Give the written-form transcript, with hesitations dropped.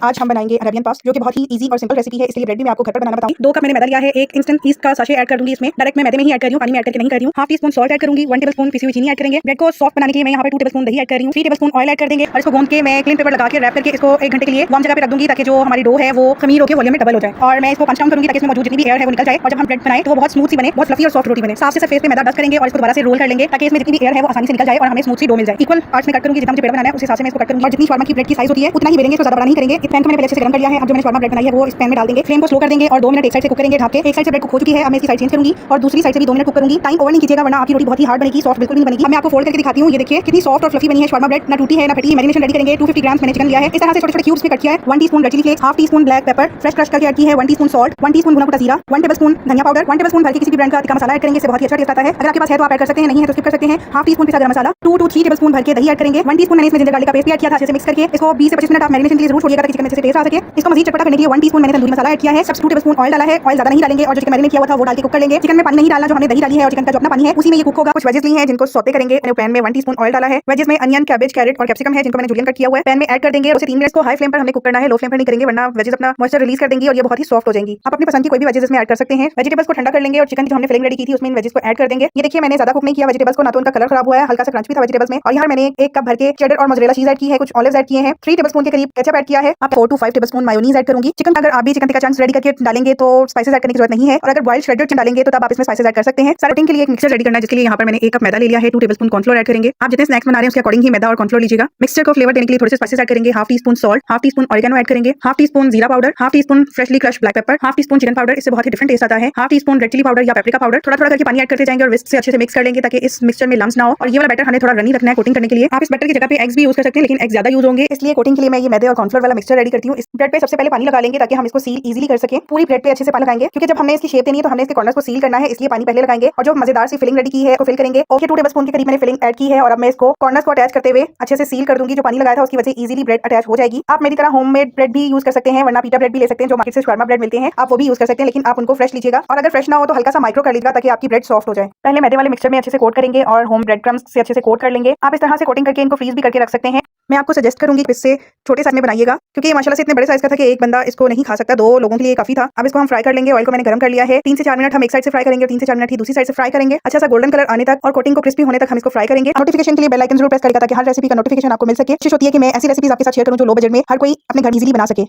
आज हम बनाएंगे अरेबियन पास्ट, जो कि बहुत ही इजी और सिंपल रेसिपी है, इसलिए ब्रेड भी मैं आपको घर पर बनाना बताऊं। 2 कप मैंने मैदा लिया है। एक इंस्टेंट ईस्ट का साशे ऐड कर दूंगी इसमें। डायरेक्ट मैं मैदे में ही ऐड कर रही हूं, पानी में ऐड करके नहीं कर रही हूं। Half tea spoon salt add करूंगी, 1 टेबलस्पून पिसी हुई चीनी ऐड करेंगे। ब्रेड को सॉफ्ट बनाने के लिए मैं यहाँ पे 2 टेबलस्पून दही ऐड कर रही हूं। 3 टेबलस्पून ऑयल ऐड कर देंगे और इसको गूंद के मैं क्लीन पेपर लगा के रैप करके इसको 1 घंटे के लिए वार्म जगह पे रख दूंगी, ताकि जो हमारी डो है वो खमीर होकर वॉल्यूम में डबल हो जाए। और मैं इसको पंच डाउन करूंगी ताकि इसमें मौजूद जितनी भी एयर है वो निकल जाए, और जब हम ब्रेड बनाए तो वो बहुत स्मूथ सी बने, बहुत फ्लफी और सॉफ्ट रोटी बने। साफ से सरफेस पे मैदा डस्ट करेंगे और इसको दोबारा से रोल कर लेंगे ताकि इसमें जितनी भी एयर है वो आसानी से निकल जाए और हमें स्मूथ सी डो मिल जाए। इक्वल पार्ट्स में कट करूंगी, जितना मुझे पेड़ा बनाना है उस हिसाब से मैं इसको कट करूंगी। और जितनी शॉर्मा की ब्रेड की साइज होती है उतना ही बेलेंगे, इसको ज्यादा बड़ा नहीं करेंगे। इस पैन को मैंने पहले से गरम कर लिया है। अब जो मैंने शॉर्मा ब्रेड बनाई है वो इस पैन में डाल देंगे। फ्लेम को स्लो कर देंगे और 2 मिनट एक साइड से कुक करेंगे ढक के। एक साइड से ब्रेड को हो चुकी है, अब मैं इसकी साइड चेंज करूंगी और दूसरी साइड से भी 2 मिनट कुक करूंगी। टाइम ओवर नहीं कीजिएगा वरना आपकी रोटी बहुत ही हार्ड बनेगी, सॉफ्ट बिल्कुल नहीं बनेगी। अब मैं आपको फोल्ड करके दिखाती हूं। ये देखिए कितनी सॉफ्ट और फ्लफी बनी है शॉर्मा ब्रेड, ना टूटी है ना फटी है। मैरिनेशन रेडी करेंगे। 250 ग्राम मैंने चिकन लिया है, इस तरह से छोटे छोटे क्यूब्स में कट किया है। 1 teaspoon red chilli flakes, half teaspoon black pepper fresh crush करके ऐड की है, 1 टीस्पून सॉल्ट, 1 टीस्पून भुना कुटा जीरा, 1 टेबलस्पून धनिया पाउडर, 1 टेबलस्पून भर के किसी भी ब्रांड का तिक्का मसाला ऐड करेंगे, इससे बहुत ही अच्छा टेस्ट आता है। अगर आपके पास है तो आप ऐड कर सकते हैं, नहीं है तो स्किप कर सकते हैं। हाफ टीस्पून पिसा गरम मसाला, 2 to 3 टेबलस्पून भर के दही ऐड करेंगे। 1 टीस्पून मैंने इसमें जिंजर गार्लिक का पेस्ट ऐड किया था, अच्छे से मिक्स करके इसको 20 से 25 मिनट आप मैरिनेशन के लिए जरूर छोड़िएगा ताकि चिकन में अच्छे से टेस्ट आ सके। इसको मजीद चटपटा करने के लिए 1 टीस्पून मैंने तंदूरी मसाला ऐड किया है। सब 2 टेबलस्पून ऑयल डाला है, ऑयल ज्यादा नहीं डालेंगे और जो चिकन मैरिनेट किया हुआ था वो डाल के कुक कर लेंगे। चिकन में पानी नहीं डालना, जो हमने दही डाली है और चिकन का जो अपना पानी है उसी में ये कुक होगा। कुछ वेजेस ली हैं जिनको सौते करेंगे। पैन में 1 टीस्पून ऑयल डाला है। वेजेस में अनियन, कैबेज, कैरेट और कैप्सिकम है जिनको मैंने जूलियन कट किया हुआ है, पैन में ऐड कर देंगे। उसे 3 मिनट को हाई फ्लेम पर हमने कुक करना है, लो फ्लेम पर नहीं करेंगे वरना वेजेस अपना मॉइस्चर रिलीज कर देंगी और ये बहुत ही सॉफ्ट हो जाएंगी। आप अपनी पसंद की कोई भी वेजेस इसमें ऐड कर सकते हैं। वेजिटेबल्स को ठंडा कर लेंगे और चिकन की जो हमने फिलिंग रेडी की थी उसमें इन वेजेस को ऐड कर देंगे। ये देखिए मैंने ज्यादा कुक नहीं किया वेजिटेबल्स को, ना तो उनका कलर खराब हुआ है, हल्का सा क्रंच भी था वेजिटेबल्स में। और यहाँ मैंने 1 कप भर के चेडर और मोज़रेला चीज ऐड की है, कुछ ऑलिव्स ऐड किए हैं, 3 टेबलस्पून के करीब केचप ऐड किया है। अब 4 to 5 टेबलस्पून मायोनीज ऐड करूंगी। चिकन अगर आप भी चिकन टिक्का चंक्स रेडी करके डालेंगे तो स्पाइसेस ऐड करने की जरूरत नहीं है, और अगर बॉइल्ड श्रेडेड चिकन डालेंगे तो तब आप इसमें स्पाइसेस ऐड कर सकते हैं। सर्विंग के लिए एक मिक्सचर रेडी करना है, जिसके लिए यहाँ पर मैंने 1 कप मैदा ले लिया है, 2 टेबलस्पून कॉर्नफ्लोर ऐड करेंगे। आप जितने स्नैक्स बना रहे हैं उसके अकॉर्डिंग ही मैदा और कॉर्नफ्लोर लीजिएगा। मिक्सचर को फ्लेवर देने के लिए थोड़े से स्पाइसेस ऐड करेंगे। Half teaspoon salt, half teaspoon oregano add करेंगे, हाफ टीस्पून जीरा powder, half teaspoon freshly crushed black pepper, half teaspoon chicken powder, इससे बहुत ही डिफरेंट टेस्ट आता है। Half teaspoon red chilli powder या पेपरिका पाउडर। थोड़ा थोड़ा करके पानी ऐड करते जाएंगे और विस्क से अच्छे से मिक्स कर लेंगे ताकि इस मिक्सचर में लम्स ना हो। और ये वाला बैटर हमें थोड़ा रनी रखना है कोटिंग करने के लिए। आप इस बैटर की जगह पे एग्स भी यूज कर सकते हैं, लेकिन एग्स ज्यादा यूज होंगे, इसलिए कोटिंग के लिए मैं ये मैदे और कॉर्नफ्लोर वाला मिक्सचर रेडी करती हूँ। इस ब्रेड पे सबसे पहले पानी लगा लेंगे ताकि हम इसको सील इजीली कर सकें। पूरी ब्रेड पे अच्छे से पानी लगाएंगे, क्योंकि जब हमने इसकी शेप देनी है तो हमने इसके कॉर्नर्स को सील करना है, इसलिए पानी पहले लगाएंगे। और जो मजेदार सी फिलिंग रेडी की है उसको फिल करेंगे। ओके 2 टेबलस्पून के करीब मैंने फिलिंग ऐड की है और अब मैं इसको कॉर्नर्स को अटैच करते हुए अच्छे से सील कर दूंगी। जो पानी लगाया था उसकी वजह से इजीली ब्रेड अटैच हो जाएगी। आप मेरी तरह होममेड ब्रेड भी यूज कर सकते हैं, वरना पीटा ब्रेड भी ले सकते हैं, जो मार्केट से शॉर्मा ब्रेड मिलते हैं, आप वो भी यूज कर सकते हैं, लेकिन आप उनको फ्रेश लीजिएगा। और अगर फ्रेश ना हो तो हल्का सा माइक्रो कर लीजिएगा ताकि आपकी ब्रेड सॉफ्ट हो जाए। पहले मैदे वाले मिक्सचर में अच्छे से कोट करेंगे और होम ब्रेड क्रम्स से अच्छे से कोट कर लेंगे। आप इस तरह से कोटिंग करके इनको फ्रीज भी करके रख सकते हैं। मैं आपको सजेस्ट करूंगी कि इससे छोटे साइज में बनाइएगा, क्योंकि ये माशाल्लाह से इतने बड़े साइज का था कि एक बंदा इसको नहीं खा सकता, 2 लोगों के लिए काफी था। अब इसको हम फ्राई कर लेंगे। ऑयल को मैंने गरम कर लिया है। 3 से 4 मिनट हम एक साइड से फ्राई करेंगे, 3 से 4 मिनट ही दूसरी साइड से फ्राई करेंगे, अच्छा सा गोल्डन कलर आने तक और कोटिंग को क्रिस्पी होने तक हम इसको फ्राई करेंगे। नोटिफिकेशन के लिए बेल आइकन जरूर प्रेस करिएगा ताकि हर रेसिपी का नोटिफिकेशन आपको मिल सके। कोशिश होती है कि मैं ऐसी रेसिपीज आपके साथ शेयर करूं जो लो बजट में हर कोई अपने घर इजीली बना सके।